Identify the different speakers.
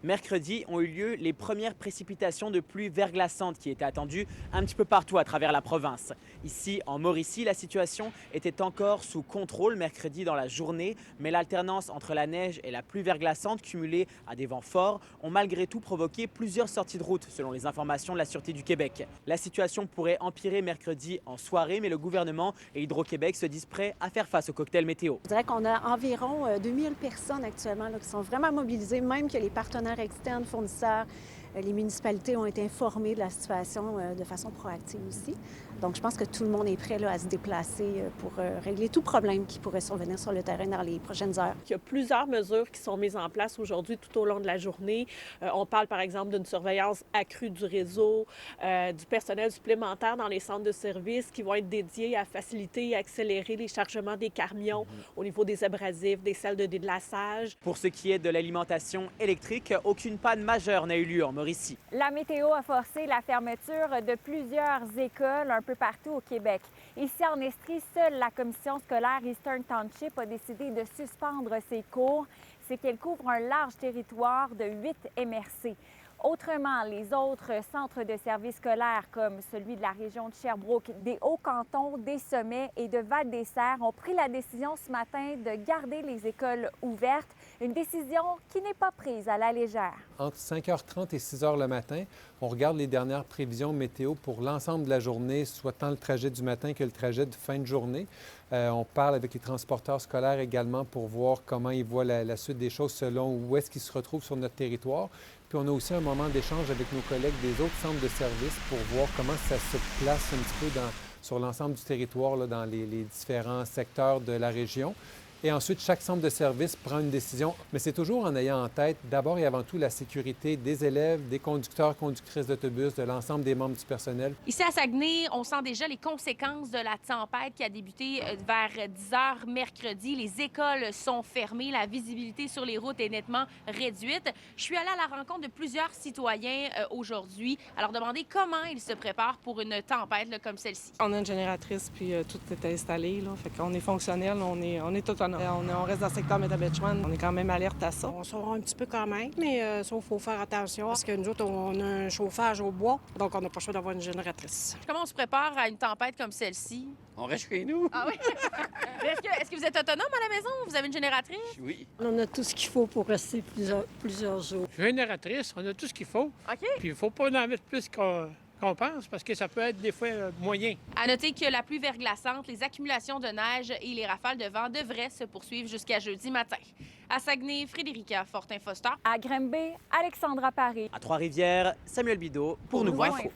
Speaker 1: Mercredi ont eu lieu les premières précipitations de pluie verglaçante qui étaient attendues un petit peu partout à travers la province. Ici, en Mauricie, la situation était encore sous contrôle mercredi dans la journée, mais l'alternance entre la neige et la pluie verglaçante cumulée à des vents forts ont malgré tout provoqué plusieurs sorties de route, selon les informations de la Sûreté du Québec. La situation pourrait empirer mercredi en soirée, mais le gouvernement et Hydro-Québec se disent prêts à faire face au cocktail météo.
Speaker 2: Je dirais qu'on a environ 2000 personnes actuellement là, qui sont vraiment mobilisées, même que les partenaires externes, fournisseurs, les municipalités ont été informées de la situation de façon proactive aussi. Donc, je pense que tout le monde est prêt là, à se déplacer pour régler tout problème qui pourrait survenir sur le terrain dans les prochaines heures.
Speaker 3: Il y a plusieurs mesures qui sont mises en place aujourd'hui tout au long de la journée. On parle par exemple d'une surveillance accrue du réseau, du personnel supplémentaire dans les centres de services qui vont être dédiés à faciliter et accélérer les chargements des camions au niveau des abrasifs, des selles de déglaçage.
Speaker 1: Pour ce qui est de l'alimentation électrique, aucune panne majeure n'a eu lieu en Mauricie.
Speaker 4: La météo a forcé la fermeture de plusieurs écoles un peu partout au Québec. Ici en Estrie, seule la commission scolaire Eastern Township a décidé de suspendre ses cours. C'est qu'elle couvre un large territoire de 8 MRC. Autrement, les autres centres de services scolaires, comme celui de la région de Sherbrooke, des Hauts-Cantons, des Sommets et de Val-des-Serres, ont pris la décision ce matin de garder les écoles ouvertes. Une décision qui n'est pas prise à la légère.
Speaker 5: Entre 5h30 et 6h le matin, on regarde les dernières prévisions météo pour l'ensemble de la journée, soit tant le trajet du matin que le trajet de fin de journée. On parle avec les transporteurs scolaires également pour voir comment ils voient la suite des choses selon où est-ce qu'ils se retrouvent sur notre territoire. Puis on a aussi un moment d'échange avec nos collègues des autres centres de services pour voir comment ça se place un petit peu sur l'ensemble du territoire, là, dans les différents secteurs de la région. Et ensuite, chaque centre de service prend une décision, mais c'est toujours en ayant en tête d'abord et avant tout la sécurité des élèves, des conducteurs, conductrices d'autobus, de l'ensemble des membres du personnel.
Speaker 6: Ici à Saguenay, on sent déjà les conséquences de la tempête qui a débuté vers 10 h mercredi. Les écoles sont fermées, la visibilité sur les routes est nettement réduite. Je suis allée à la rencontre de plusieurs citoyens aujourd'hui à leur demander comment ils se préparent pour une tempête là, comme celle-ci.
Speaker 7: On a une génératrice, puis tout est installé, là. Fait qu'on est fonctionnel, on est autonome. On reste dans le secteur Métabetchouan. On est quand même alerte à ça.
Speaker 8: On sort un petit peu quand même, mais ça, il faut faire attention parce que nous autres, on a un chauffage au bois, donc on n'a pas le choix d'avoir une génératrice.
Speaker 6: Comment on se prépare à une tempête comme celle-ci?
Speaker 9: On reste chez nous.
Speaker 6: Ah oui? Est-ce que vous êtes autonome à la maison? Vous avez une génératrice?
Speaker 9: Oui.
Speaker 2: On a tout ce qu'il faut pour rester plusieurs jours.
Speaker 10: Génératrice, on a tout ce qu'il faut.
Speaker 6: OK.
Speaker 10: Puis il ne faut pas en mettre plus qu'on pense parce que ça peut être des fois moyen.
Speaker 6: À noter que la pluie verglaçante, les accumulations de neige et les rafales de vent devraient se poursuivre jusqu'à jeudi matin. À Saguenay, Frédérica Fortin-Foster.
Speaker 4: À Granby, Alexandra Paré.
Speaker 1: À Trois-Rivières, Samuel Bidot pour Nouveau Info.